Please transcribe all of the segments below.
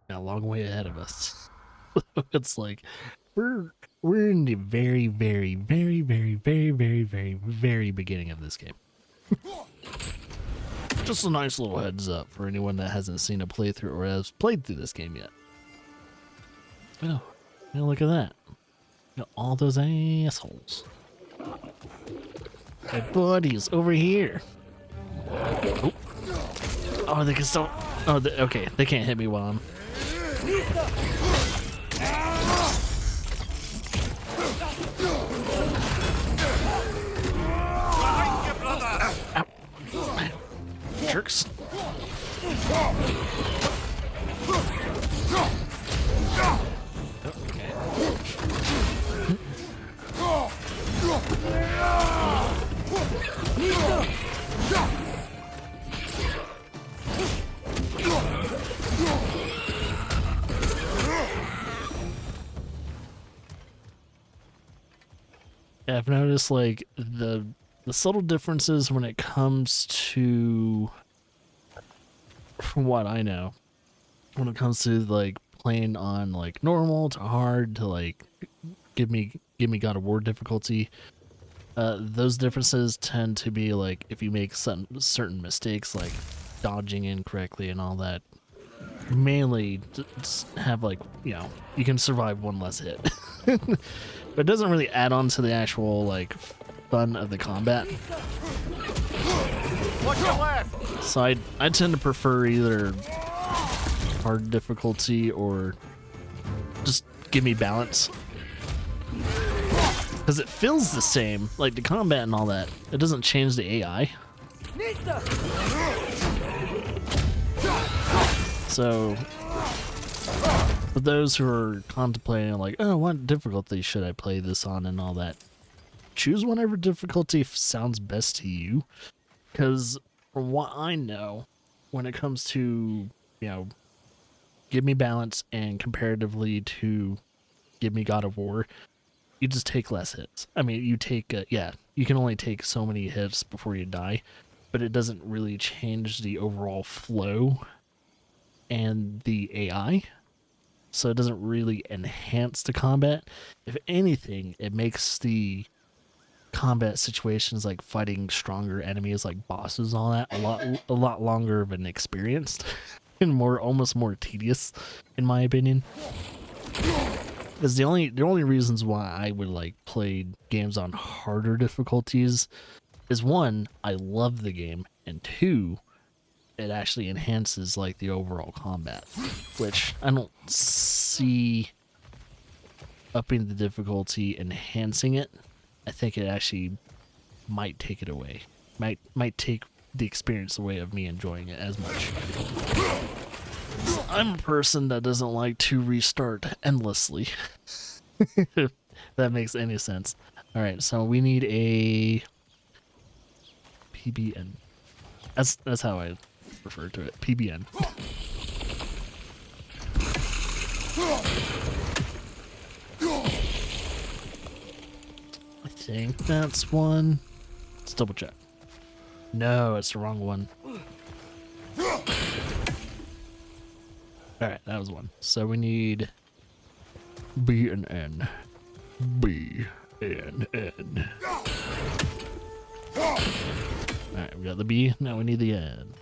a long way ahead of us. It's like we're in the very, very, very, very, very, very, very, very beginning of this game. Just a nice little heads up for anyone that hasn't seen a playthrough or has played through this game yet. Oh, look at that. All those assholes. My buddies over here. Oh, oh they can still. Oh, okay. They can't hit me while I'm. Ow. Jerks. Yeah, I've noticed like the subtle differences when it comes to, from what I know, when it comes to like playing on like normal to hard to like give me God of War difficulty. Those differences tend to be like if you make certain mistakes like dodging incorrectly and all that. Mainly just have like, you can survive one less hit. But it doesn't really add on to the actual like fun of the combat. Watch your left. So I tend to prefer either hard difficulty or just give me balance. Because it feels the same, like the combat and all that. It doesn't change the AI. So, for those who are contemplating like, oh, what difficulty should I play this on and all that, choose whatever difficulty sounds best to you. Because from what I know, when it comes to, give me balance and comparatively to give me God of War, you just take less hits. I mean, you take, you can only take so many hits before you die, but it doesn't really change the overall flow and the AI. So it doesn't really enhance the combat. If anything, it makes the combat situations like fighting stronger enemies like bosses and all that a lot longer of an experience and almost more tedious, in my opinion. Because the only reasons why I would like play games on harder difficulties is one, I love the game, and two, it actually enhances like the overall combat, which I don't see upping the difficulty enhancing it. I think it actually might take it away. Might take the experience away of me enjoying it as much. So I'm a person that doesn't like to restart endlessly. If that makes any sense. Alright, so we need a PBN. That's how I refer to it. PBN. I think that's one. Let's double check. No, it's the wrong one. Alright, that was one. So we need B and N. B and N. Alright, we got the B, now we need the N.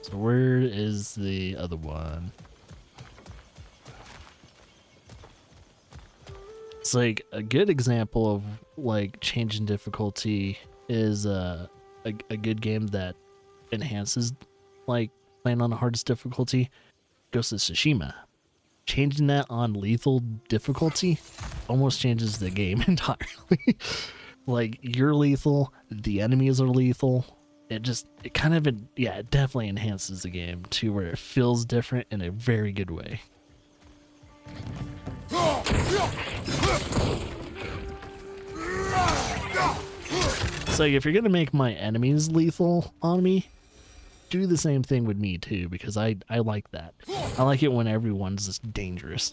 So where is the other one? It's like a good example of like changing difficulty is a good game that enhances like playing on the hardest difficulty. Ghost of Tsushima. Changing that on lethal difficulty almost changes the game entirely. Like, you're lethal, the enemies are lethal. It definitely enhances the game to where it feels different in a very good way. So if you're gonna make my enemies lethal on me, do the same thing with me too, because I like that. I like it when everyone's just dangerous.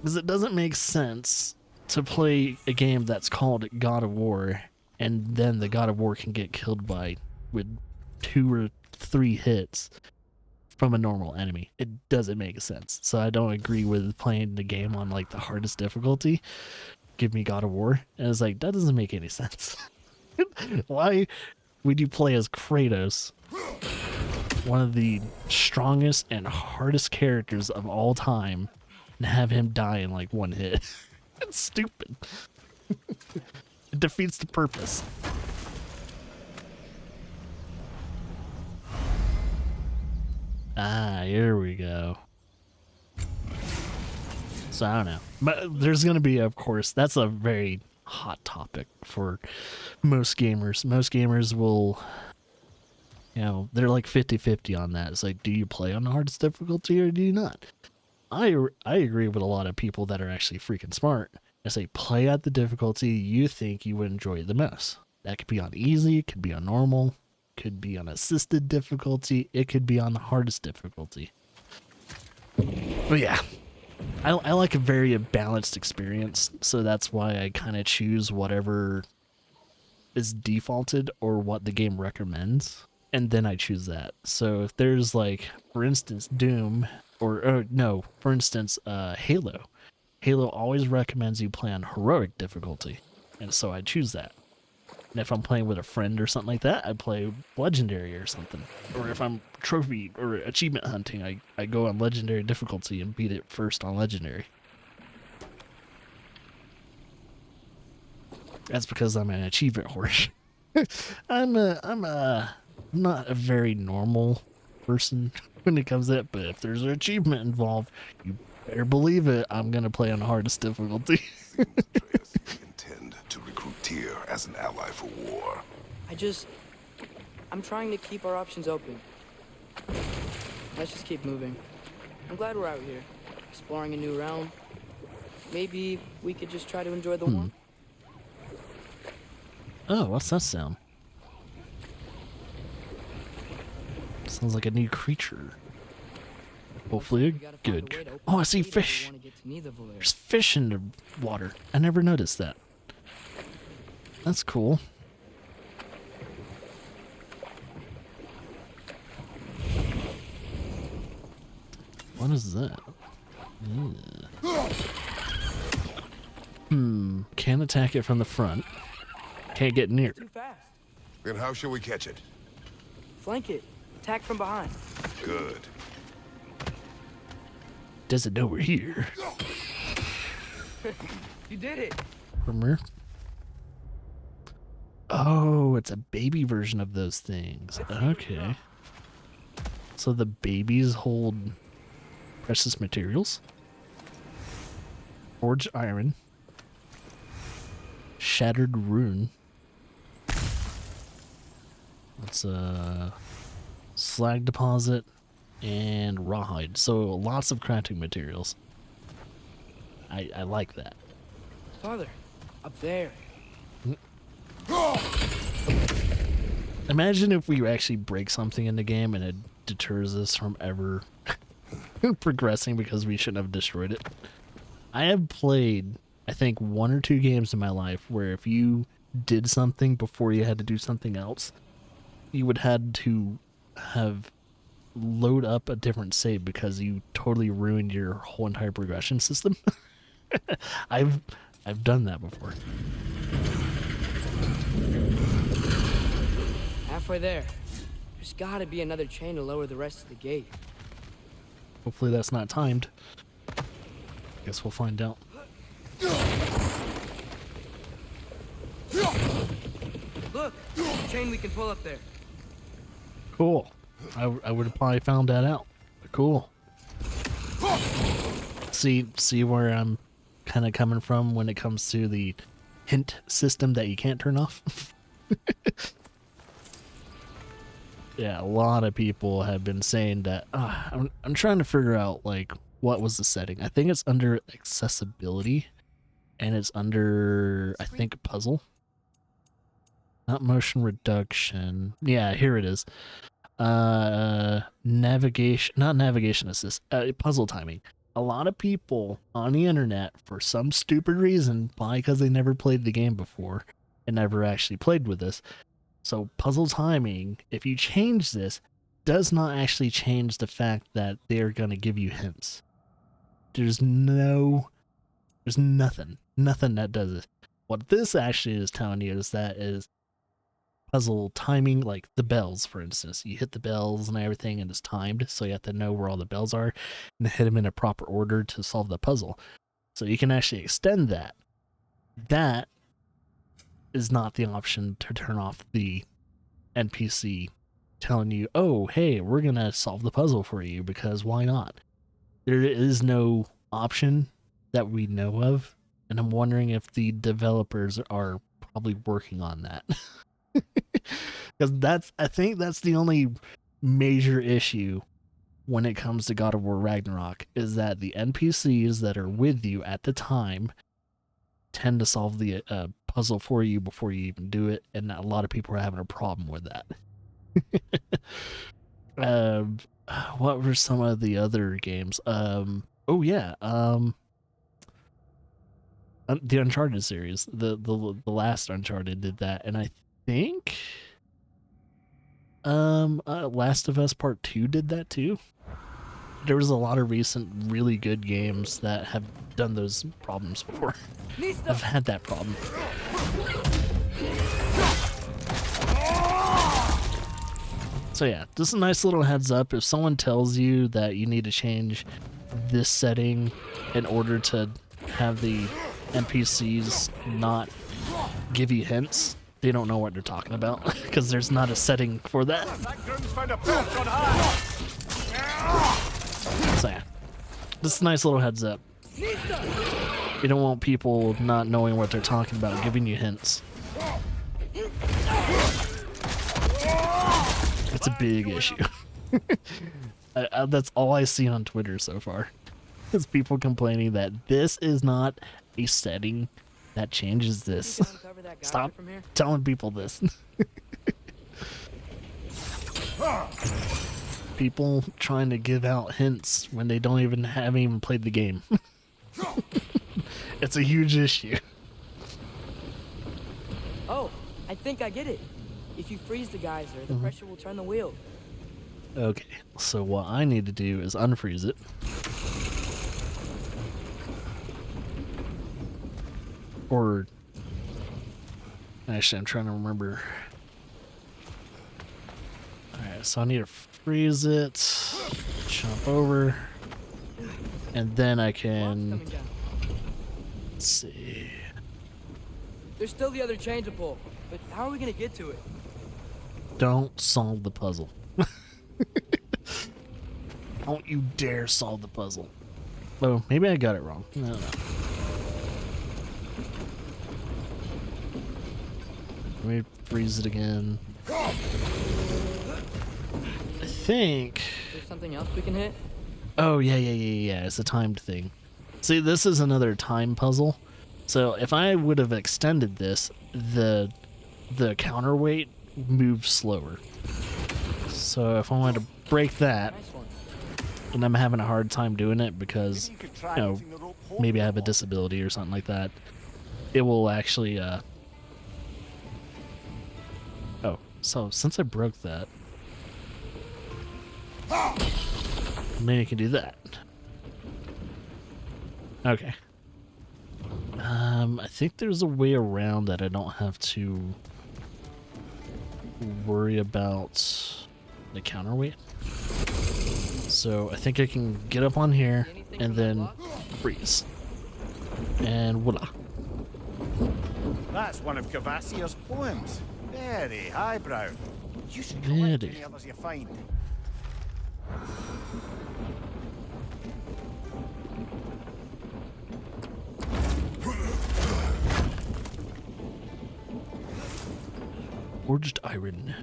Because it doesn't make sense to play a game that's called God of War and then the God of War can get killed with 2 or 3 hits from a normal enemy. It doesn't make sense. So I don't agree with playing the game on like the hardest difficulty. Give me God of War. And it's like, that doesn't make any sense. Why would you play as Kratos, one of the strongest and hardest characters of all time, and have him die in like 1 hit? It's stupid. It defeats the purpose. Ah, here we go. So I don't know. But there's going to be, of course, that's a very hot topic for most gamers. Most gamers will, you know, they're like 50-50 on that. It's like, do you play on the hardest difficulty or do you not? I agree with a lot of people that are actually freaking smart. I say play at the difficulty you think you would enjoy the most. That could be on easy, it could be on normal, could be on assisted difficulty, it could be on the hardest difficulty. But yeah, I like a very balanced experience, so that's why I kind of choose whatever is defaulted or what the game recommends, and then I choose that. So if there's like, for instance, Doom, or no, for instance, Halo. Halo always recommends you play on heroic difficulty, and so I choose that. And if I'm playing with a friend or something like that, I play legendary or something. Or if I'm trophy or achievement hunting, I go on legendary difficulty and beat it first on legendary. That's because I'm an achievement horse. I'm not a very normal person when it comes to it, but if there's an achievement involved, you better believe it, I'm gonna play on the hardest difficulty. Intend to recruit Tyr as an ally for war. I'm trying to keep our options open. Let's just keep moving. I'm glad we're out here, exploring a new realm. Maybe we could just try to enjoy the warmth. Oh, what's that sound? Sounds like a new creature. Hopefully good. Oh, I see fish. There's fish in the water. I never noticed that. That's cool. What is that? Can't attack it from the front. Can't get near. Too fast. Then how shall we catch it? Flank it. Attack from behind. Good. Doesn't know we're here. You did it. From where? Oh, it's a baby version of those things. Okay. So the babies hold precious materials. Forged iron. Shattered rune. That's a slag deposit and rawhide. So lots of crafting materials. I like that. Father, up there. Imagine if we actually break something in the game and it deters us from ever progressing because we shouldn't have destroyed it. I have played, I think, 1 or 2 games in my life where if you did something before you had to do something else, you would had to have load up a different save because you totally ruined your whole entire progression system. I've done that before. Halfway there. There's gotta be another chain to lower the rest of the gate. Hopefully that's not timed. Guess we'll find out. Look! Chain we can pull up there. Cool. I would have probably found that out. But cool. See where I'm kind of coming from when it comes to the hint system that you can't turn off? Yeah, a lot of people have been saying that. I'm trying to figure out like what was the setting. I think it's under accessibility, and it's under, I think, puzzle. Not motion reduction. Yeah, here it is. Navigation, not navigation assist. Puzzle timing. A lot of people on the internet, for some stupid reason, probably because they never played the game before and never actually played with this. So puzzle timing, if you change this, does not actually change the fact that they're going to give you hints. There's nothing that does it. What this actually is telling you is that is puzzle timing, like the bells, for instance. You hit the bells and everything, and it's timed, so you have to know where all the bells are and hit them in a proper order to solve the puzzle. So you can actually extend that. That is not the option to turn off the NPC telling you, oh, hey, we're going to solve the puzzle for you, because why not? There is no option that we know of, and I'm wondering if the developers are probably working on that. Because I think that's the only major issue when it comes to God of War Ragnarok, is that the NPCs that are with you at the time tend to solve the puzzle for you before you even do it, and a lot of people are having a problem with that. What were some of the other games? The Uncharted series, the last Uncharted did that, and I think Last of Us Part 2 did that too. There was a lot of recent really good games that have done those problems before. I've had that problem. So yeah, just a nice little heads up. If someone tells you that you need to change this setting in order to have the NPCs not give you hints, they don't know what they're talking about, because there's not a setting for that. So yeah, just a nice little heads up. You don't want people not knowing what they're talking about giving you hints. It's a big issue. That's all I see on Twitter so far, is people complaining that this is not a setting that changes this. Stop telling people this. People trying to give out hints when they haven't even played the game. It's a huge issue. Oh, I think I get it. If you freeze the geyser, the pressure will turn the wheel. Okay, so what I need to do is unfreeze it. Or, actually, I'm trying to remember. Alright, so I need to freeze it, jump over, and then I can, let's see. There's still the other chain to pull, but how are we gonna get to it? Don't solve the puzzle. Don't you dare solve the puzzle. Oh, maybe I got it wrong. I don't know. Let me freeze it again. I think... There's something else we can hit? Oh, yeah. It's a timed thing. See, this is another time puzzle. So if I would have extended this, the counterweight moves slower. So if I wanted to break that, and I'm having a hard time doing it because, you know, maybe I have a disability or something like that, it will actually, Oh, so since I broke that, maybe I can do that. Okay. I think there's a way around that I don't have to worry about the counterweight. So I think I can get up on here and then freeze. And voila. That's one of Cavassier's poems. Very highbrow. You should Very. collect any others you find. Forged iron.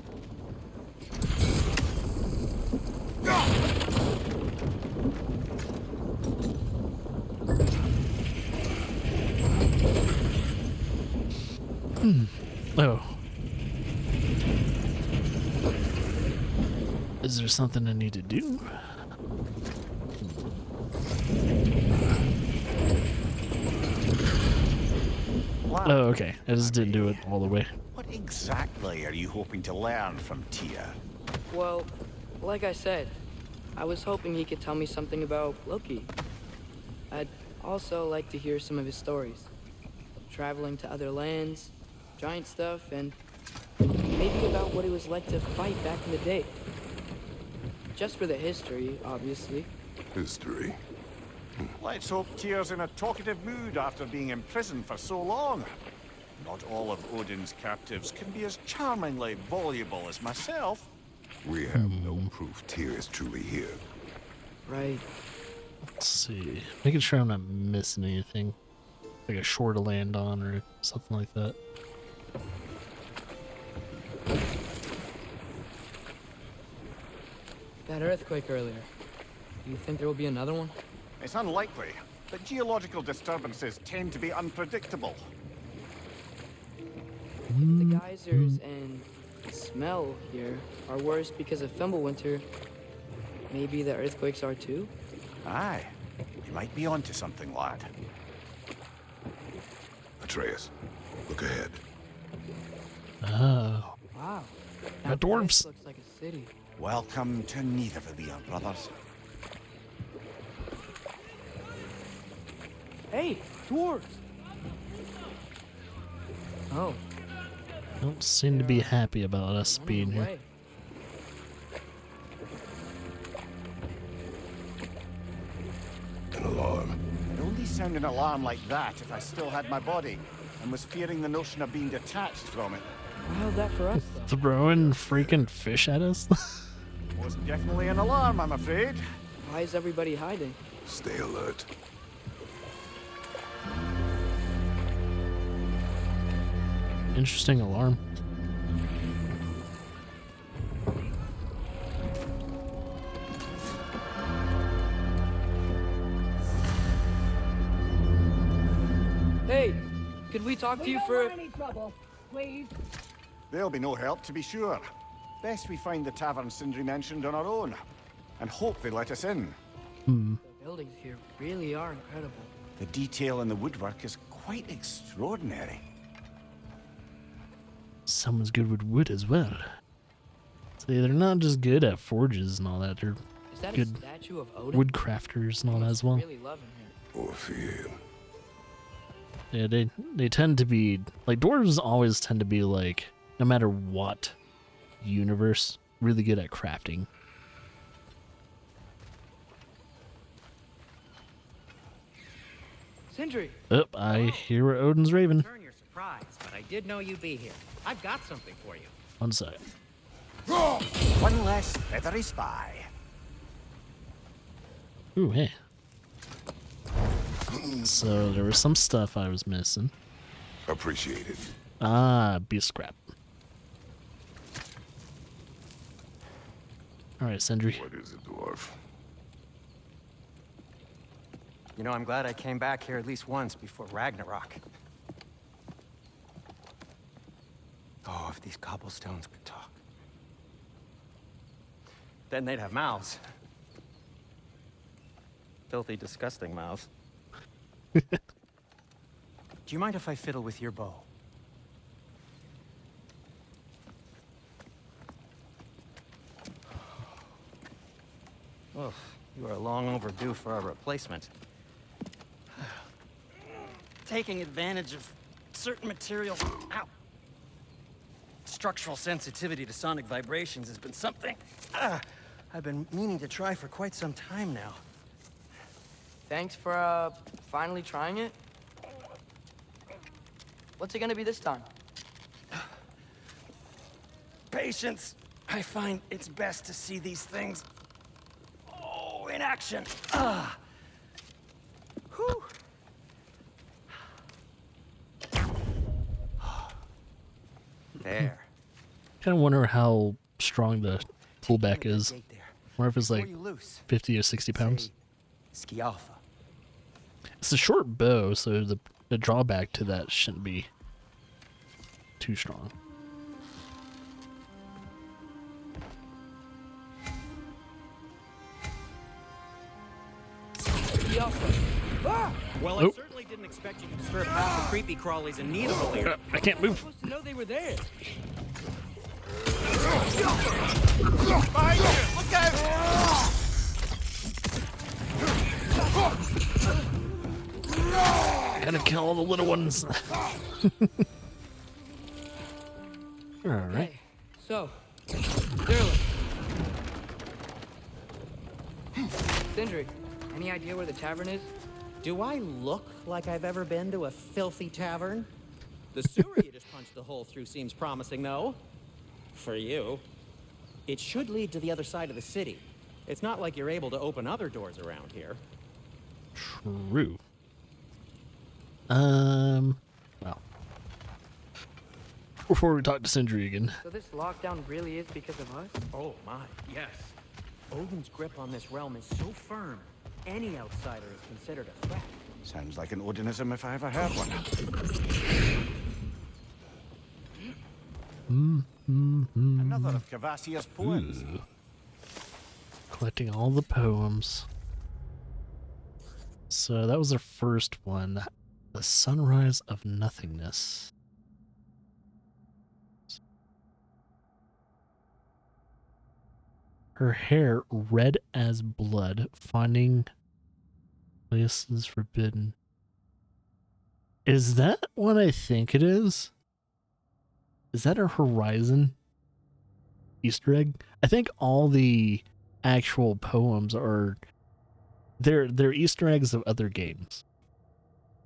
Oh. Is there something I need to do? Oh, okay. I just didn't do it all the way. What exactly are you hoping to learn from Tia? Well, Like I said, I was hoping he could tell me something about Loki. I'd also like to hear some of his stories. Traveling to other lands, giant stuff, and maybe about what it was like to fight back in the day. Just for the history, obviously. History. Let's hope Tyr's in a talkative mood after being imprisoned for so long. Not all of Odin's captives can be as charmingly voluble as myself. We have no proof Tyr is truly here. Right. Let's see. Making sure I'm not missing anything. Like a shore to land on or something like that. That earthquake earlier. Do you think there will be another one? It's unlikely, but geological disturbances tend to be unpredictable. If the geysers and the smell here are worse because of Fimbulwinter, maybe the earthquakes are too? Aye, you might be onto something, lad. Atreus, look ahead. Oh. Wow. Got Now dwarves. this looks like a city. Welcome to Nidavellir, brothers. Hey, dwarves! Oh, Don't seem to be happy about us on being the here. way. An alarm. I'd only sound an alarm like that if I still had my body and was fearing the notion of being detached from it. How's that for us, though? Throwing freaking fish at us? Was definitely an alarm, I'm afraid. Why is everybody hiding? Stay alert. Interesting alarm. Hey, could we talk to you for... any trouble, please. There'll be no help, to be sure. Best we find the tavern Sindri mentioned on our own, and hope they let us in. The buildings here really are incredible. The detail in the woodwork is quite extraordinary. Someone's good with wood as well. See, they're not just good at forges and all that. They're Is that good a statue of Odin? wood crafters and all that as well. Really loving here. Orpheum. Yeah, they tend to be like dwarves. Always tend to be like, no matter what universe, really good at crafting. Sindri, Oh, I hear Odin's raven. Return your surprise, but I did know you'd be here. I've got something for you. One sec. One less feathery spy. Ooh, hey. So there was some stuff I was missing. Appreciate it. Ah, beast scrap. All right, Sindri. What is it, dwarf? You know, I'm glad I came back here at least once before Ragnarok. Oh, if these cobblestones could talk. Then they'd have mouths. Filthy, disgusting mouths. Do you mind if I fiddle with your bow? Oh, you are long overdue for a replacement. Taking advantage of certain materials. Ow! Structural sensitivity to sonic vibrations has been something I've been meaning to try for quite some time now. thanks for, finally trying it. What's it gonna be this time? Patience. I find it's best to see these things, in action. Whew. There. Kind of wonder how strong the pullback is. Gate there. Wonder if it's Before like you loose, 50 or 60 pounds. say, Skialfa. It's a short bow, so the drawback to that shouldn't be too strong. Well, Oh. I certainly didn't expect you to disturb half the creepy crawlies in Nidavellir. I can't move. Supposed to know they were there. Behind you! Look out! Gotta kill all the little ones. Alright. Okay, so, Sterling. Sindri, any idea where the tavern is? Do I look like I've ever been to a filthy tavern? The sewer you just punched a hole through seems promising, though. For you. It should lead to the other side of the city. It's not like you're able to open other doors around here. True. Well. Before we talk to Sindri again. So this lockdown really is because of us? Oh my, yes. Odin's grip on this realm is so firm, any outsider is considered a threat. Sounds like an Odinism if I ever heard one. Another of Cavassia's poems. Ooh. Collecting all the poems. So that was our first one. The Sunrise of Nothingness. Her hair red as blood, finding places forbidden. Is that what I think it is? Is that a Horizon Easter egg? I think all the actual poems are they're Easter eggs of other games.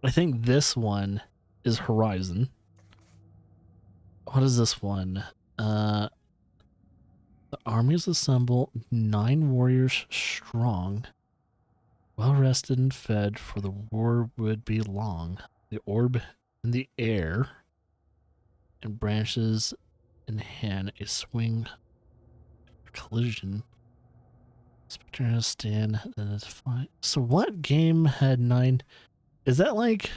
I think this one is Horizon. What is this one? The armies assemble 9 warriors strong, well rested and fed, for the war would be long. The orb in the air, and branches in hand, a swing, a collision. Spectre stand, then it's fine. So what game had 9? Is that like?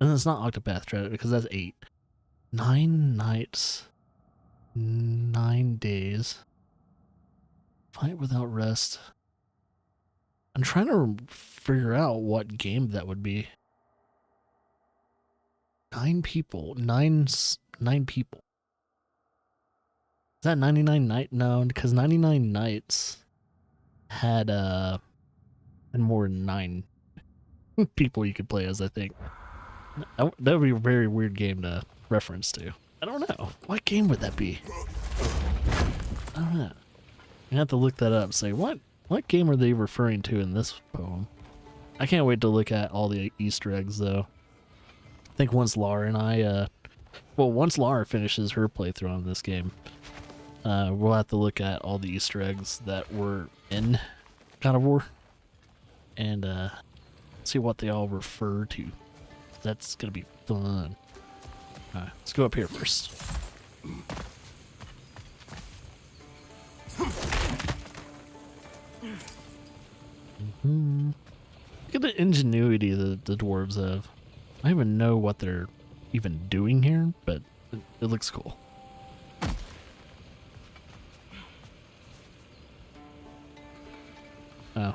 And it's not Octopath Traveler because that's 8. 9 nights, 9 days. Fight without rest. I'm trying to figure out what game that would be. 9 people. 9 people. Is that 99 night? No, because 99 nights had and more than 9 people you could play as, I think. That would be a very weird game to reference to. I don't know. What game would that be? I don't know. I have to look that up. Say, what game are they referring to in this poem? I can't wait to look at all the Easter eggs, though. I think once Lara and I, once Lara finishes her playthrough on this game, we'll have to look at all the Easter eggs that were in God of War and see what they all refer to. That's gonna be fun. Alright, let's go up here first. Look at the ingenuity that the dwarves have. I don't even know what they're even doing here, but it looks cool. Oh.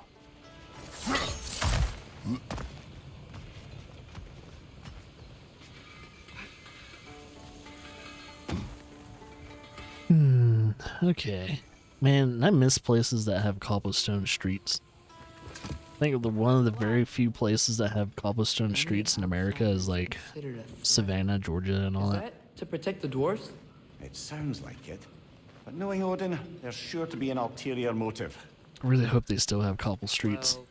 Okay. Man, I miss places that have cobblestone streets. I think one of the very few places that have cobblestone streets in America is like Savannah, Georgia, and all that. To protect the dwarves? It sounds like it. But knowing Odin, there's sure to be an ulterior motive. I really hope they still have cobble streets. Well,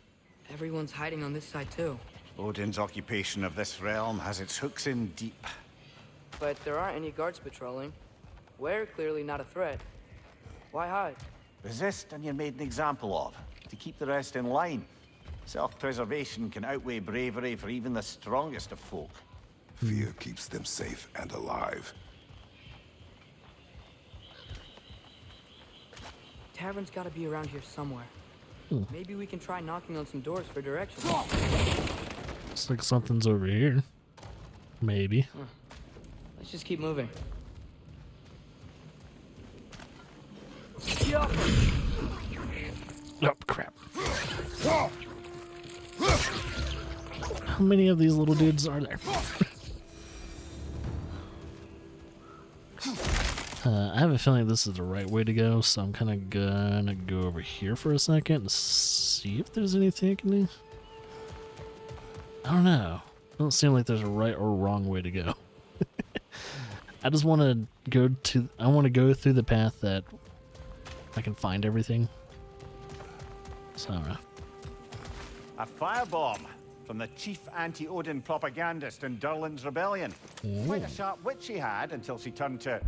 everyone's hiding on this side too. Odin's occupation of this realm has its hooks in deep. But there aren't any guards patrolling. We're clearly not a threat. Why hide? Resist and you're made an example of, to keep the rest in line. Self-preservation can outweigh bravery for even the strongest of folk. Fear keeps them safe and alive. Tavern's gotta be around here somewhere. Maybe we can try knocking on some doors for directions. Looks like something's over here. Maybe. Let's just keep moving. Oh, crap. How many of these little dudes are there? I have a feeling this is the right way to go, so I'm kind of gonna go over here for a second and see if there's anything I can do. I don't know. Doesn't seem like there's a right or wrong way to go. I just want to I want to go through the path that I can find everything. So I don't know. A firebomb from the chief anti-Odin propagandist in Durlin's rebellion. Quite a sharp wit she had until she turned to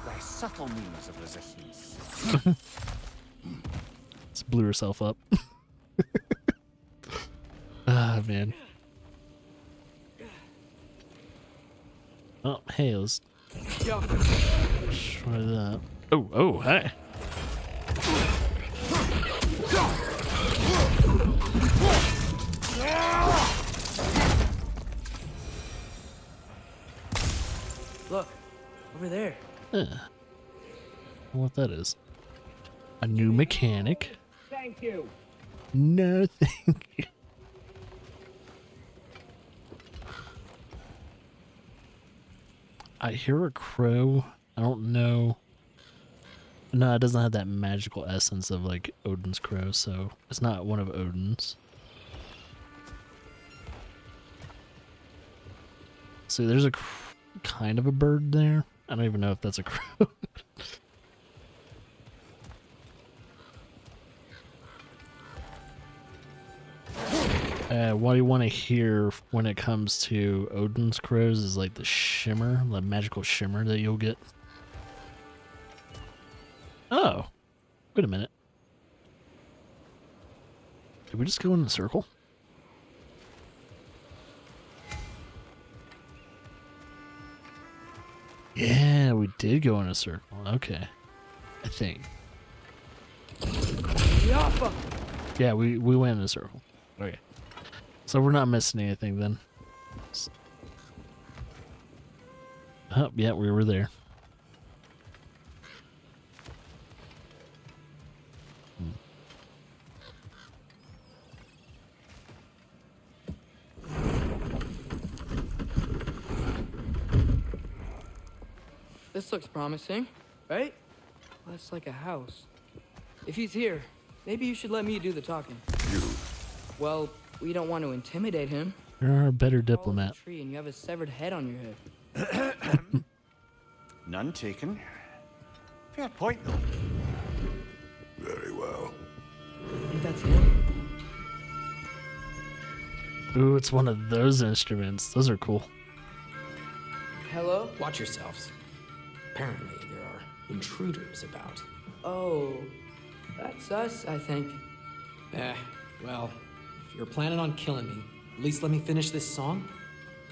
less subtle means of resistance. Just blew herself up. Ah, man. Oh, hey, let's try that. Oh, hey. Look, over there. I don't know what that is. A new mechanic. Thank you. No, thank you. I hear a crow. I don't know. No, it doesn't have that magical essence of like Odin's crow, so it's not one of Odin's. See, there's a kind of a bird there. I don't even know if that's a crow. What you want to hear when it comes to Odin's crows is like the shimmer, the magical shimmer that you'll get. Oh, wait a minute. Did we just go in a circle? Yeah, we did go in a circle. Okay. I think. Yappa! Yeah, we went in a circle. Okay. So we're not missing anything then. Oh, yeah, we were there. This looks promising, right? Well, that's like a house. If he's here, maybe you should let me do the talking. You. Well, we don't want to intimidate him. You're a better Follow the diplomat. tree and you have a severed head on your head. None taken. Fair point, though. Very well. I think that's him. Ooh, it's one of those instruments. Those are cool. Hello? Watch yourselves. Apparently, there are intruders about. Oh, that's us, I think. Well, if you're planning on killing me, at least let me finish this song.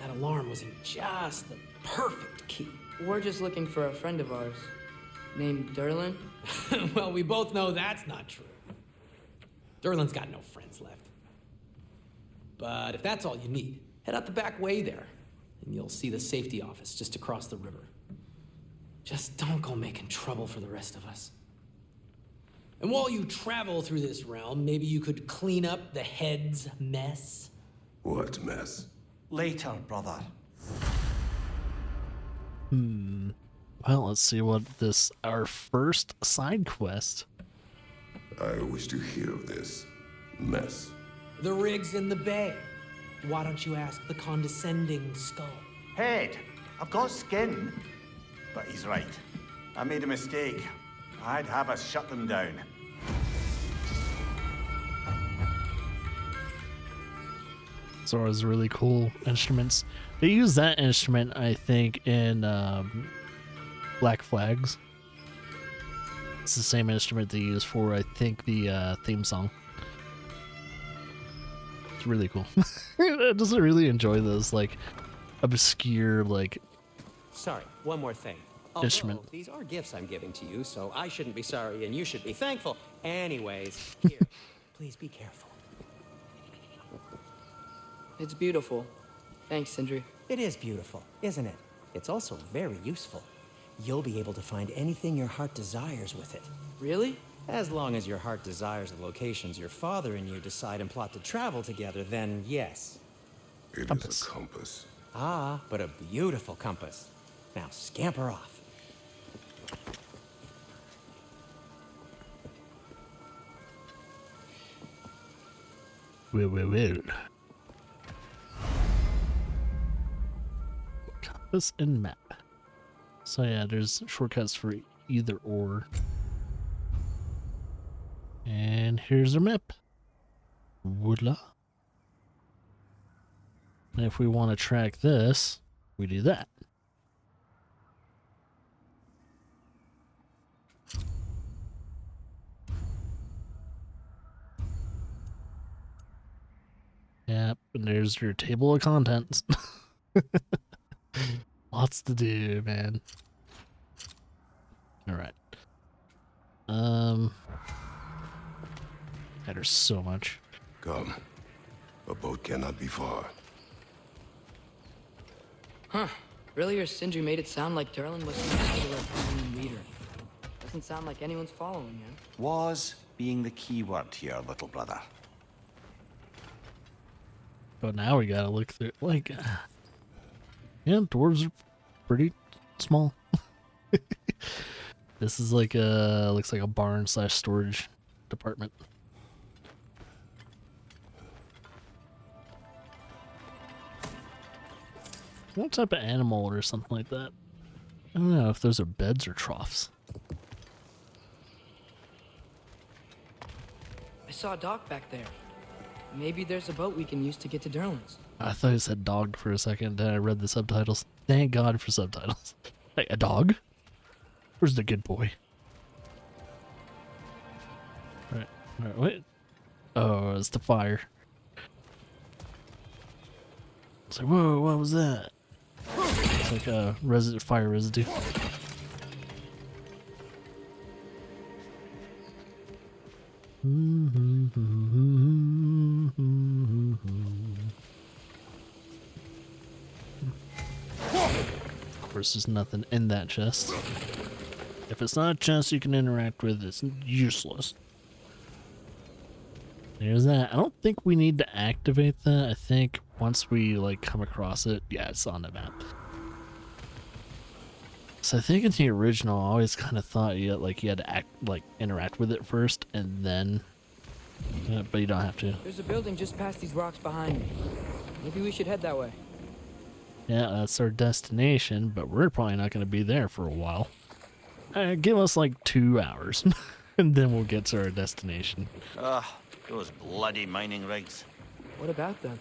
That alarm was in just the perfect key. We're just looking for a friend of ours named Durlin. Well, we both know that's not true. Durlin's got no friends left. But if that's all you need, head out the back way there, and you'll see the safety office just across the river. Just don't go making trouble for the rest of us. And while you travel through this realm, maybe you could clean up the head's mess. What mess? Later, brother. Well, let's see what our first side quest. I wish to hear of this mess. The rig's in the bay. Why don't you ask the condescending skull? Head, I've got skin. But he's right. I made a mistake. I'd have us shut them down. Zora's really cool instruments. They use that instrument, I think, in Black Flags. It's the same instrument they use for, I think, the theme song. It's really cool. I just really enjoy those, like, obscure, like... Sorry, one more thing. Instrument. Although, these are gifts I'm giving to you, so I shouldn't be sorry and you should be thankful. Anyways, here, please be careful. It's beautiful. Thanks, Sindri. It is beautiful, isn't it? It's also very useful. You'll be able to find anything your heart desires with it. Really? As long as your heart desires the locations your father and you decide and plot to travel together, then yes. It is a compass. Ah, but a beautiful compass. Now scamper off. Well. Compass and map. So yeah, there's shortcuts for either or. And here's our map. Voila. And if we want to track this, we do that. Yep, and there's your table of contents. Lots to do, man. Alright. There's so much. Come. A boat cannot be far. Huh. Earlier, Sindri made it sound like Derlin was some sort of leader. Doesn't sound like anyone's following him. Was being the key word here, little brother. But now we gotta look through, like, yeah, dwarves are pretty small. This is like looks like a barn / storage department. What type of animal or something like that? I don't know if those are beds or troughs. I saw a dock back there. Maybe there's a boat we can use to get to Derlin's. I thought it said dog for a second, then I read the subtitles. Thank God for subtitles. Hey, a dog? Where's the good boy? Alright, wait. Oh, it's the fire. It's like, whoa, what was that? It's like a fire residue. Of course, there's nothing in that chest. If it's not a chest you can interact with, it's useless. There's that. I don't think we need to activate that. I think once we like come across it, yeah, it's on the map. So I think in the original, I always kind of thought you had to interact with it first, and then, but you don't have to. There's a building just past these rocks behind me. Maybe we should head that way. Yeah, that's our destination, but we're probably not going to be there for a while. Give us like 2 hours, and then we'll get to our destination. Ugh, those bloody mining rigs. What about them?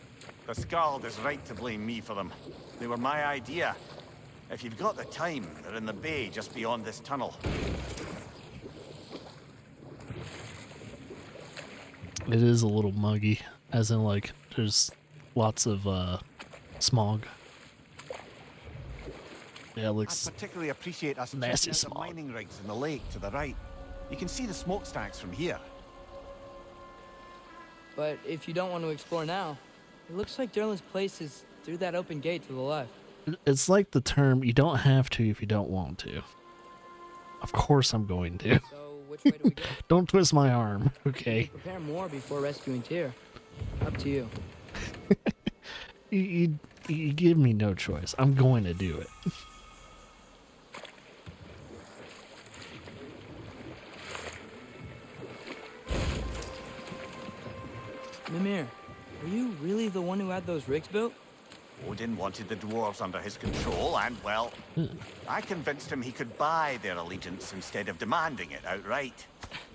The Skald is right to blame me for them. They were my idea. If you've got the time, they're in the bay just beyond this tunnel. It is a little muggy, as in like there's lots of smog. Yeah, it looks. I particularly appreciate us nasty checking out the smog. mining rigs in the lake to the right. You can see the smokestacks from here. But if you don't want to explore now, it looks like Derlin's place is through that open gate to the left. It's like the term, you don't have to if you don't want to. Of course I'm going to. So which way do we go? Don't twist my arm, okay? Prepare more before rescuing Tyr. Up to you. You give me no choice. I'm going to do it. Mimir, were you really the one who had those rigs built? Odin wanted the dwarves under his control, and, well, I convinced him he could buy their allegiance instead of demanding it outright.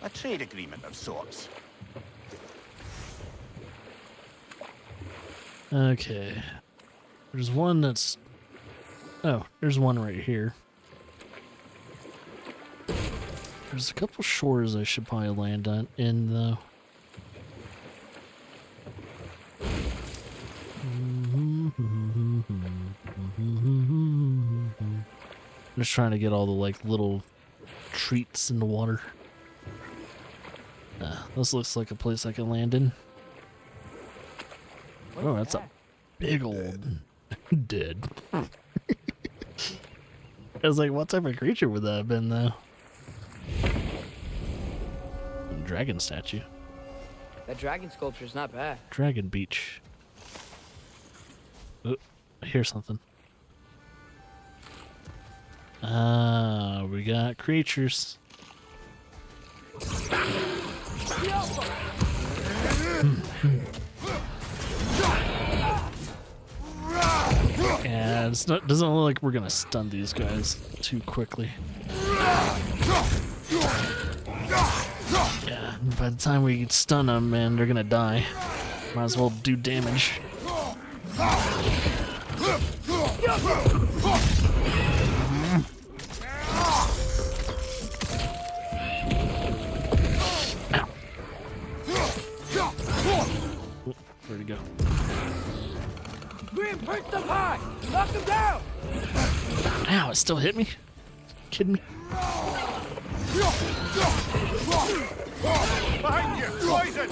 A trade agreement of sorts. Okay. There's one that's... Oh, there's one right here. There's a couple shores I should probably land in, though. I'm just trying to get all the like little treats in the water. This looks like a place I can land in. Oh, that's a big old dead. I was like, what type of creature would that have been, though? Dragon statue. That dragon sculpture's not bad. Dragon Beach. Oh, I hear something. We got creatures. Yeah, doesn't look like we're gonna stun these guys too quickly. Yeah, by the time we stun them, man, they're gonna die. Might as well do damage. Where'd he go? Grim, perch them high! Knock them down! Ow, it still hit me? Kidding me? Behind you! Poison!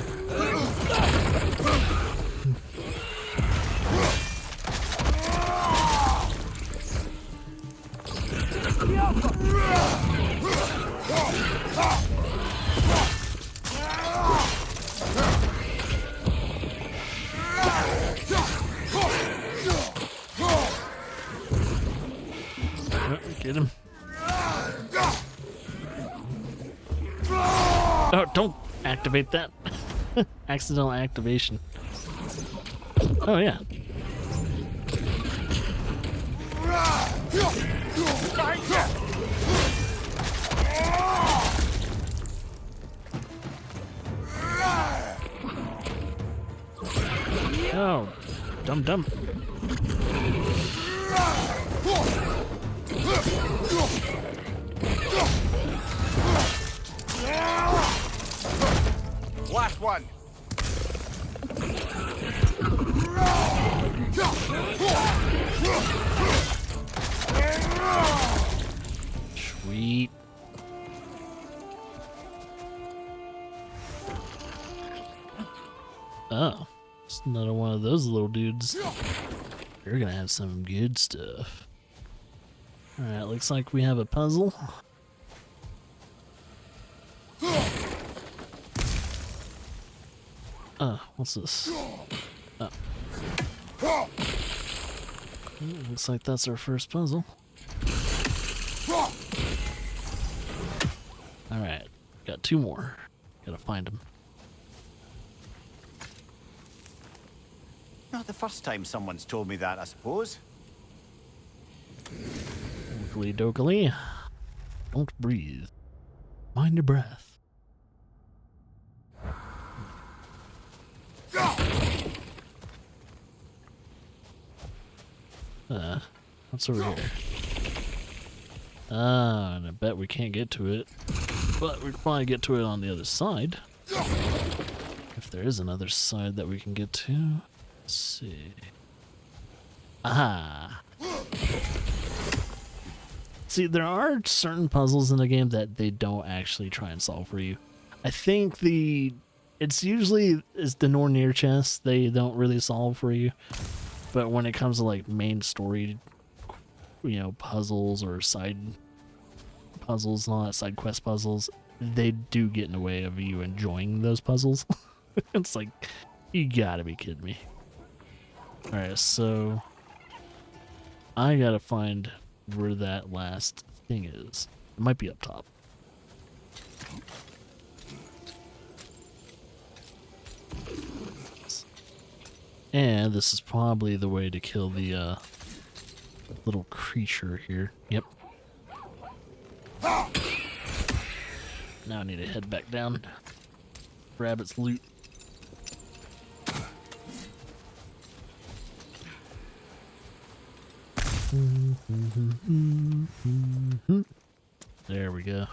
Get him. Oh, don't activate that. Accidental activation. Oh, yeah. Oh, dumb. Last one! Sweet. Oh, it's another one of those little dudes. You're gonna have some good stuff. Alright, looks like we have a puzzle. What's this? Oh. Looks like that's our first puzzle. Alright, got two more. Gotta find them. Not the first time someone's told me that, I suppose. Oakley dokley. Don't breathe. Mind your breath. What's over here? And I bet we can't get to it. But we can probably get to it on the other side. If there is another side that we can get to. Let's see. Aha! See, there are certain puzzles in the game that they don't actually try and solve for you. I think it's usually the Nornir chest they don't really solve for you. But when it comes to like main story, puzzles or side puzzles and all that, side quest puzzles, they do get in the way of you enjoying those puzzles. It's like, you gotta be kidding me. Alright, so I gotta find where that last thing is. It might be up top. And this is probably the way to kill the little creature here. Yep. Now I need to head back down. Grab its loot. There we go.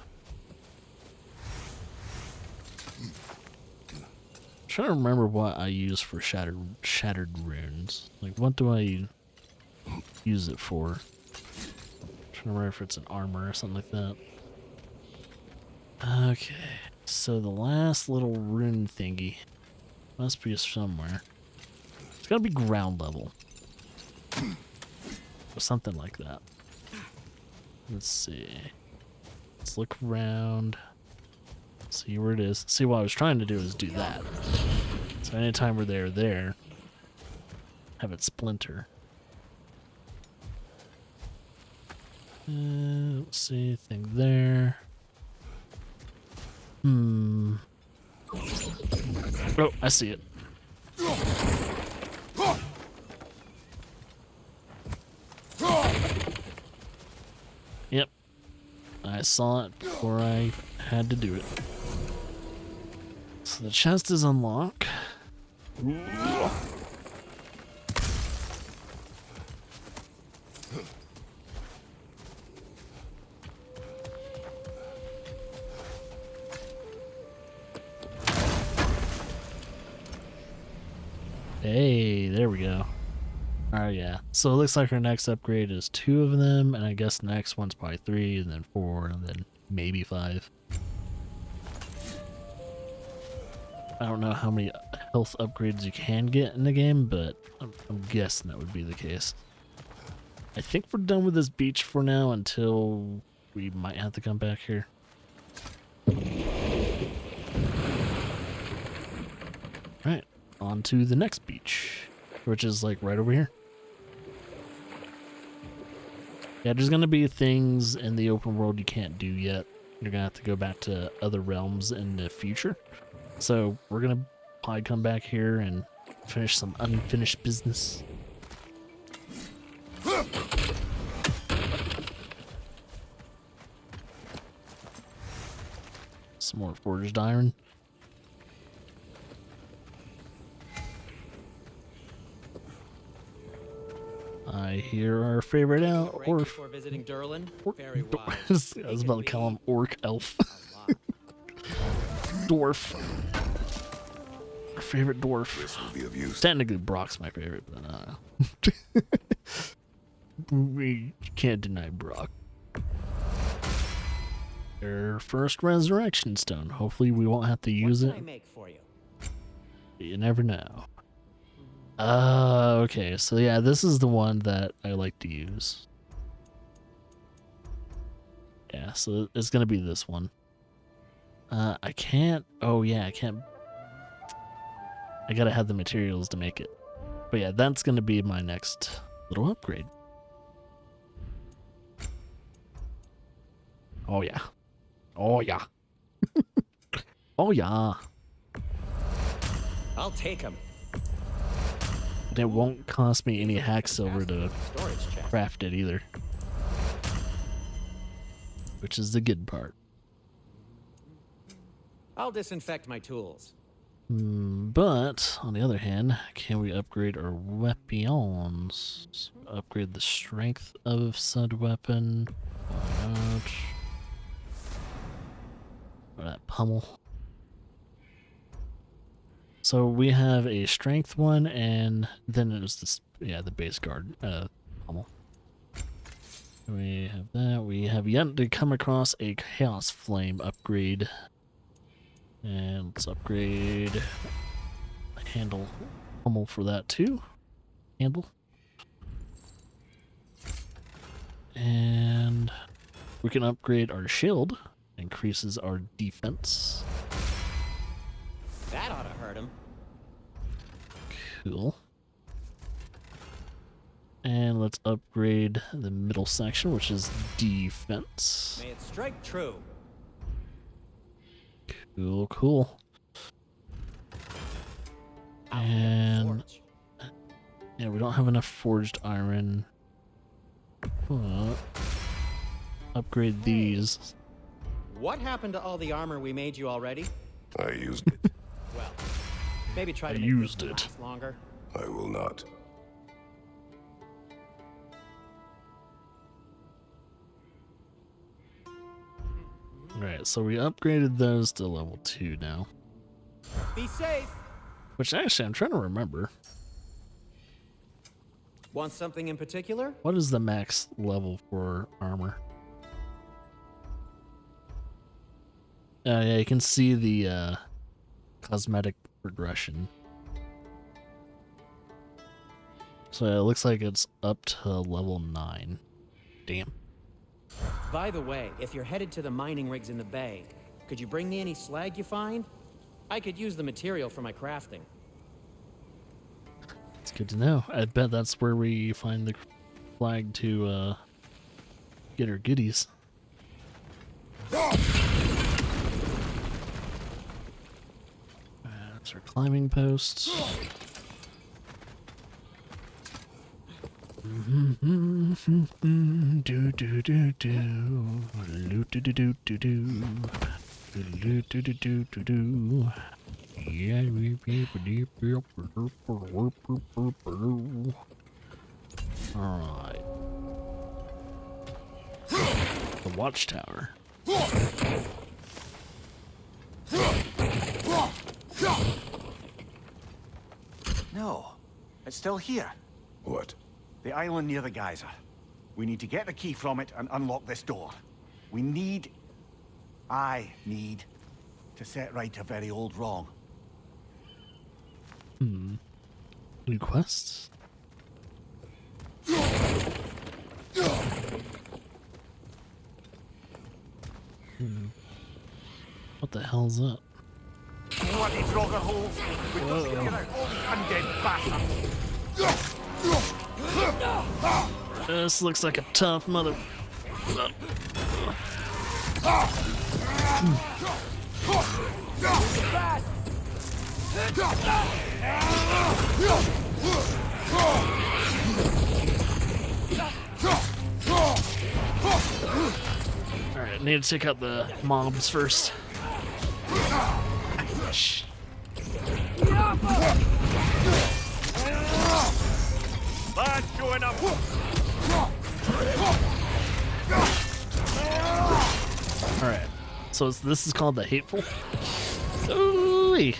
I'm trying to remember what I use for shattered runes. Like, what do I use it for? I'm trying to remember if it's an armor or something like that. Okay, so the last little rune thingy must be somewhere. It's gotta be ground level. Or something like that. Let's see. Let's look around. See where it is. See, what I was trying to do is do that. So anytime we're there, have it splinter. Let's see, thing there. Oh, I see it. Yep. I saw it before I had to do it. So the chest is unlocked. Hey, there we go. Alright, yeah. So it looks like our next upgrade is 2 of them, and I guess the next one's probably 3, and then 4, and then maybe 5. I don't know how many health upgrades you can get in the game, but I'm guessing that would be the case. I think we're done with this beach for now until we might have to come back here. Alright, on to the next beach, which is like right over here. Yeah, there's gonna be things in the open world you can't do yet. You're gonna have to go back to other realms in the future. So we're gonna probably come back here and finish some unfinished business. Some more forged iron. I hear our favorite orc. Before visiting Durlin? Very wise. I was about to call him orc elf. Dwarf. Our favorite dwarf. This will be of use. Technically, Brock's my favorite, but we can't deny Brock. Our first resurrection stone. Hopefully, we won't have to use What it. can I make for you? You never know. Okay, so yeah, this is the one that I like to use. Yeah, so it's gonna be this one. I can't. Oh yeah, I can't. I gotta have the materials to make it. But yeah, that's gonna be my next little upgrade. Oh yeah. Oh yeah. Oh yeah. I'll take them. And it won't cost me any hack silver to Storage chest. craft it either. Which is the good part. I'll disinfect my tools. But, on the other hand, can we upgrade our weapons? Upgrade the strength of said weapon. Why not? Or that pummel. So we have a strength one, and then it was this, yeah, the base guard pummel. We have that. We have yet to come across a chaos flame upgrade. And let's upgrade a handle pummel for that too. Handle. And we can upgrade our shield. Increases our defense. That ought to hurt him. Cool. And let's upgrade the middle section, which is defense. May it strike true. Cool, cool. And yeah, we don't have enough forged iron. Upgrade these. What happened to all the armor we made you already? I used it. Well, maybe try I to make used this it. last longer. I will not. Right, so we upgraded those to level 2 now. Be safe. Which actually, I'm trying to remember. Want something in particular? What is the max level for armor? Yeah, you can see the cosmetic progression. So it looks like it's up to level 9. Damn. By the way, if you're headed to the mining rigs in the bay, could you bring me any slag you find? I could use the material for my crafting. It's good to know. I bet that's where we find the flag to get her goodies. That's her climbing posts. Do do do do. Do do do do do do. Do do do do do do. Yeah. Alright. The watchtower. No, it's still here. What? The island near the geyser. We need to get the key from it and unlock this door. I need to set right a very old wrong. New quests? What the hell's up? Bloody Frogger holes! We've got to clear out all these undead bastards! This looks like a tough mother. Alright, need to take out the mobs first. Shh. Lads showing up! Alright, so this is called the Hateful. Ooh-wee.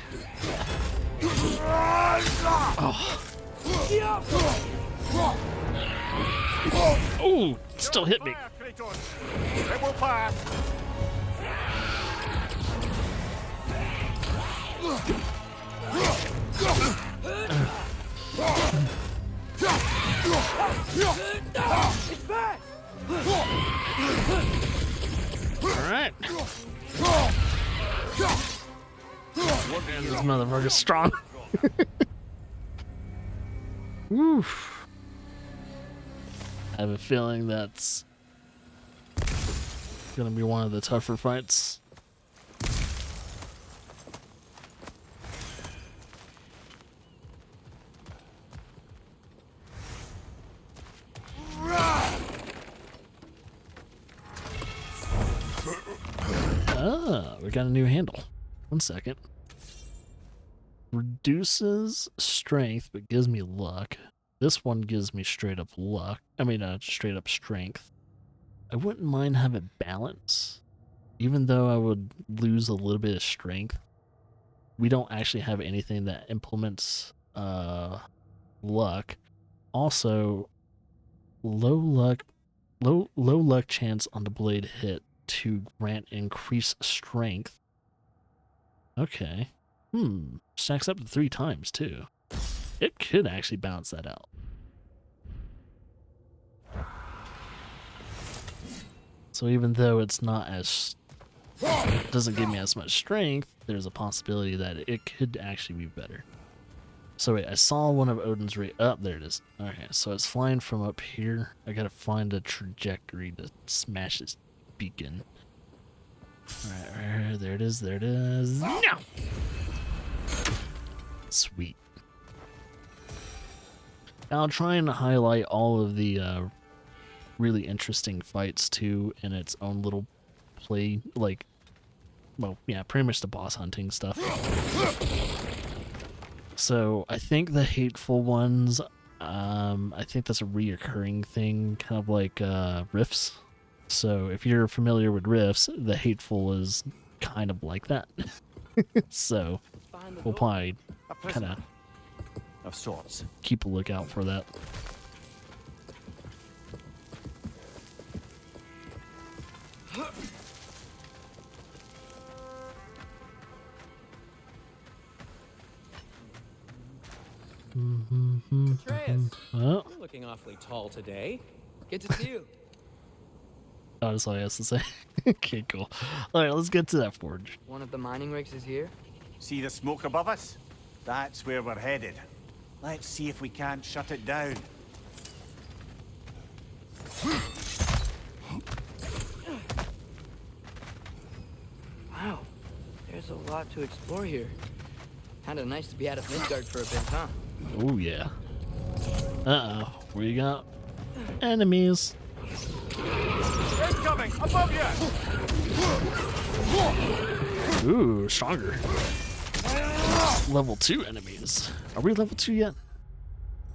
Oh, still hit me. Fire, Kratos. It will pass. Alright. Man, this motherfucker's strong. Oof. I have a feeling that's gonna be one of the tougher fights. Ah, we got a new handle. 1 second. Reduces strength, but gives me luck. This one gives me straight up luck. I mean, straight up strength. I wouldn't mind having balance, even though I would lose a little bit of strength. We don't actually have anything that implements luck. Also, low luck chance on the blade hit to grant increased strength. Okay. Stacks up to 3 times too. It could actually balance that out. So even though it's not as, doesn't give me as much strength, there's a possibility that it could actually be better. So wait, I saw one of Odin's ray. Up there it is. Okay, so it's flying from up here. I gotta find a trajectory to smash this beacon. Alright, there it is, there it is. No! Sweet. I'll try and highlight all of the really interesting fights too in its own little play, like, well, yeah, pretty much the boss hunting stuff. So I think the hateful ones, I think that's a reoccurring thing, kind of like rifts. So if you're familiar with rifts, the hateful is kind of like that. So we'll probably kind of sorts. keep a lookout for that. Atreus, Oh, you're looking awfully tall today. Good to see you. that's all I has to say. Okay, cool. All right, let's get to that forge. One of the mining rigs is here. See the smoke above us? That's where we're headed. Let's see if we can't shut it down. a lot to explore here. Kinda nice to be out of Midgard for a bit, huh? Oh yeah. Uh-oh. We got enemies. Incoming! Above you! Ooh, stronger. Level 2 enemies. Are we level 2 yet?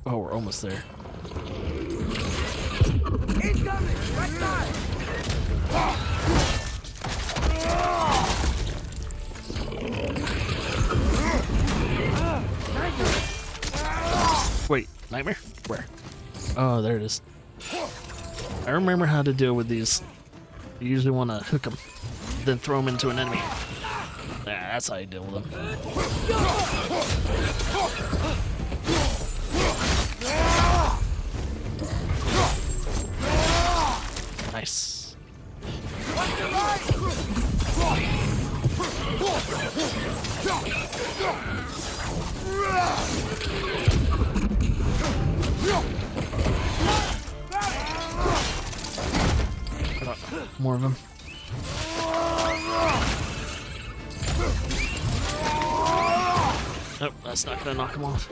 Oh, we're almost there. Incoming! Right side! Wait, nightmare? Where? Oh, there it is. I remember how to deal with these. You usually want to hook them, then throw them into an enemy. Yeah, that's how you deal with them. Nice. More of them. Nope, that's not gonna knock him off.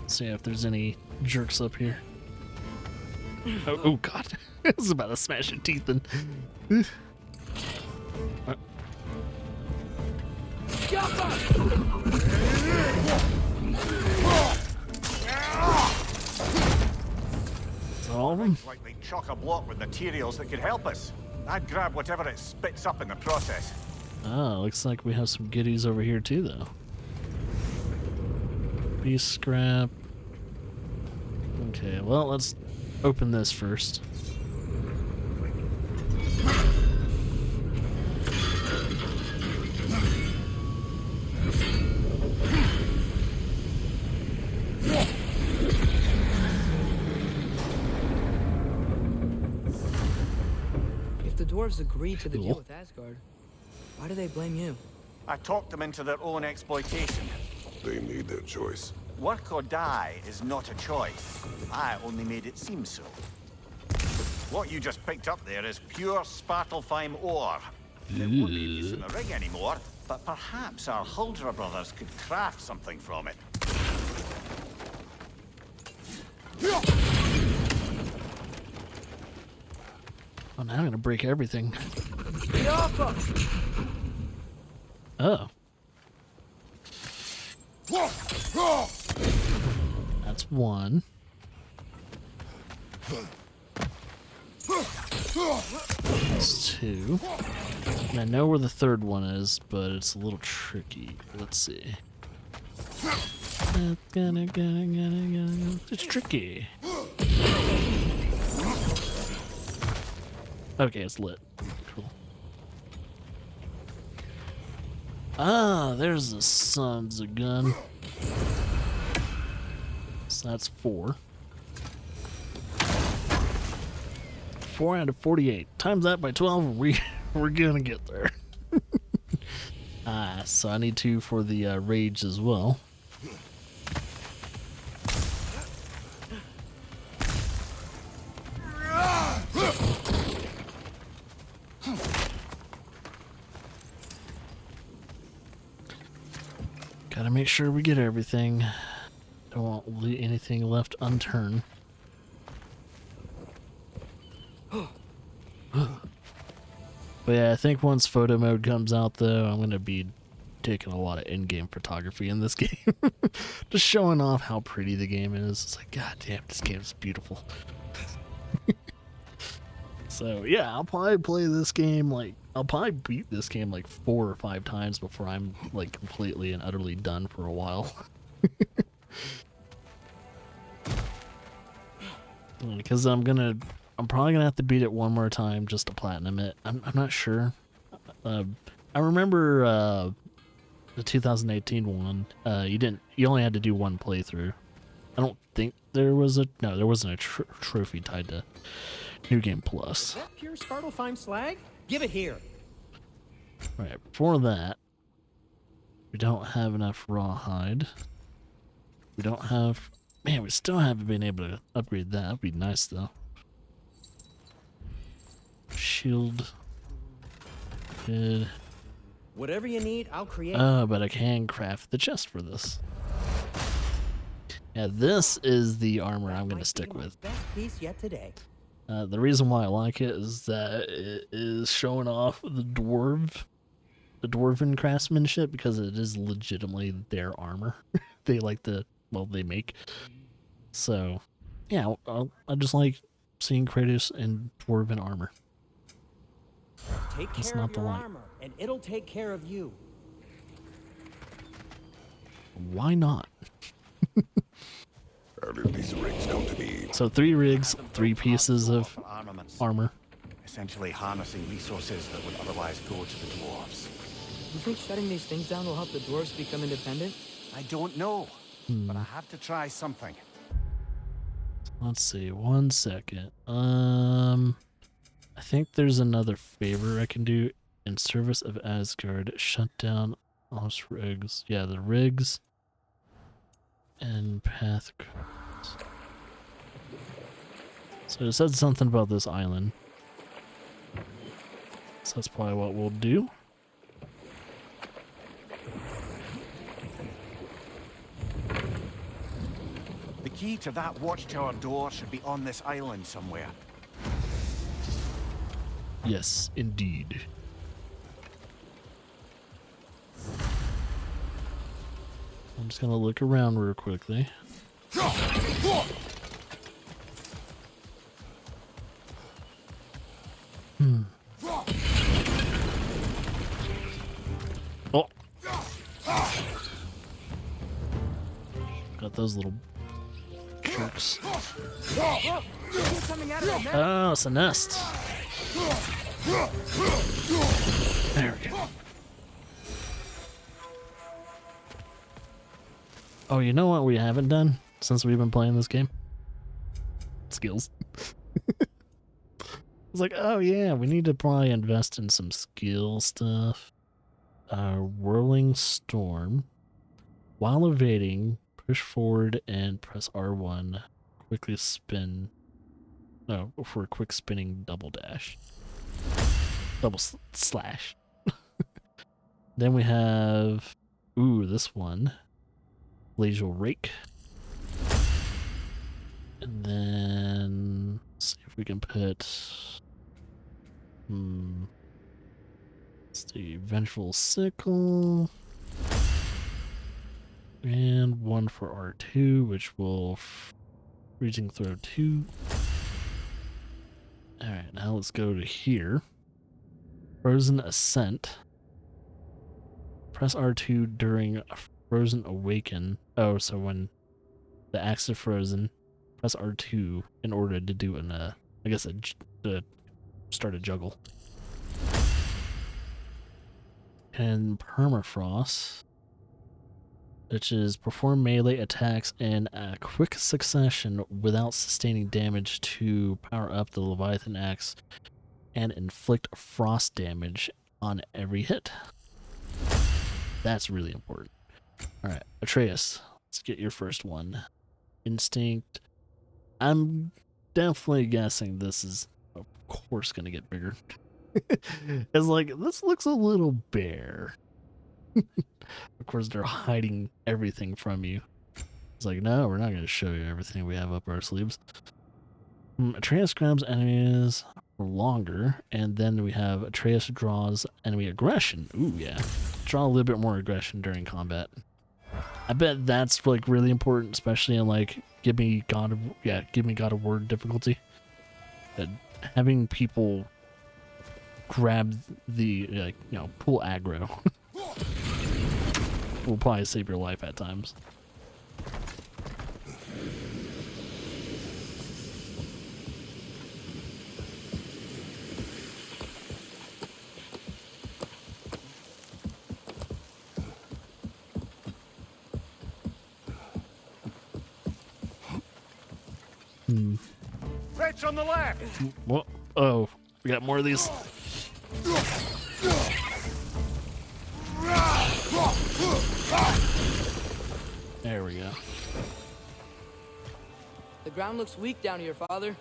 See if there's any jerks up here. Oh god. I was about to smash your teeth in. Is that all of them? Like they chock a block with materials that could help us. I'd grab whatever it spits up in the process. Oh, looks like we have some goodies over here too, though. Beast scrap. Okay, well, let's open this first. If the dwarves agreed to the deal Cool. with Asgard, why do they blame you? I talked them into their own exploitation. They made their choice. Work or die is not a choice. I only made it seem so. What you just picked up there is pure Svartalfheim ore. It won't be use in the rig anymore, but perhaps our Huldra brothers could craft something from it. Oh, now I'm gonna break everything. Oh. That's one. That's two. And I know where the third one is, but it's a little tricky. Let's see. It's tricky. Okay, it's lit. Cool. Ah, there's the sons of gun. So that's 4. 4 out of 48. Times that by 12, we're gonna get there. So I need 2 for the rage as well. Gotta make sure we get everything. Don't want anything left unturned. But yeah, I think once photo mode comes out, though, I'm gonna be taking a lot of in-game photography in this game. Just showing off how pretty the game is. It's like, god damn, this game is beautiful. So yeah, I'll probably play this game I'll probably beat this game like 4 or 5 times before I'm like completely and utterly done for a while. Because I'm probably gonna have to beat it one more time just to platinum it. I'm not sure. I remember the 2018 one. You only had to do one playthrough. I don't think there wasn't a trophy tied to New Game Plus. Is that pure Svartalfheim slag? Give it here. Right, for that, we don't have enough rawhide. We don't have Man, we still haven't been able to upgrade that. That'd be nice though. Shield. Good. Whatever you need, I'll create. Oh, but I can craft the chest for this. Yeah, this is the armor I'm gonna stick with. Best piece yet today. The reason why I like it is that it is showing off the dwarven craftsmanship, because it is legitimately their armor. They like they make. So, yeah, I just like seeing Kratos in dwarven armor. Take It's care not of the your light. armor, and it'll take care of you. Why not? How did these rings come to be? So 3 rigs, 3 pieces of For armaments, armor. essentially harnessing resources that would otherwise go to the dwarves. You think shutting these things down will help the dwarves become independent? I don't know, but I have to try something. Let's see, 1 second. I think there's another favor I can do. In service of Asgard, shut down all rigs. Yeah, the rigs and path codes. So it said something about this island. So that's probably what we'll do. The key to that watchtower door should be on this island somewhere. Yes, indeed. I'm just gonna look around real quickly. Oh. Got those little jerks. Oh, it's a nest. There we go. Oh, you know what we haven't done since we've been playing this game? Skills. It's like, oh yeah, we need to probably invest in some skill stuff. Whirling Storm. While evading, push forward and press R1. Quickly spin. No, for a quick spinning double dash. Double slash. Then we have, this one. Glacial Rake. And then, let's see if we can put, let's see, Vengeful Sickle. And one for R2, which will Freezing Throw 2. Alright, now let's go to here. Frozen Ascent. Press R2 during Frozen Awaken. Oh, so when the axe is frozen, press R2 in order to do to start a juggle. And Permafrost, which is perform melee attacks in a quick succession without sustaining damage to power up the Leviathan axe and inflict frost damage on every hit. That's really important. Alright, Atreus, let's get your first one. Instinct. I'm definitely guessing this is, of course, going to get bigger. It's like, this looks a little bare. Of course, they're hiding everything from you. It's like, no, we're not going to show you everything we have up our sleeves. Atreus grabs enemies for longer, and then we have Atreus draws enemy aggression. Ooh, yeah. Draw a little bit more aggression during combat. I bet that's like really important, especially in like give me God of War difficulty. That having people grab the pull aggro will probably save your life at times. Rich on the left! What? Oh, we got more of these. There we go. The ground looks weak down here, Father.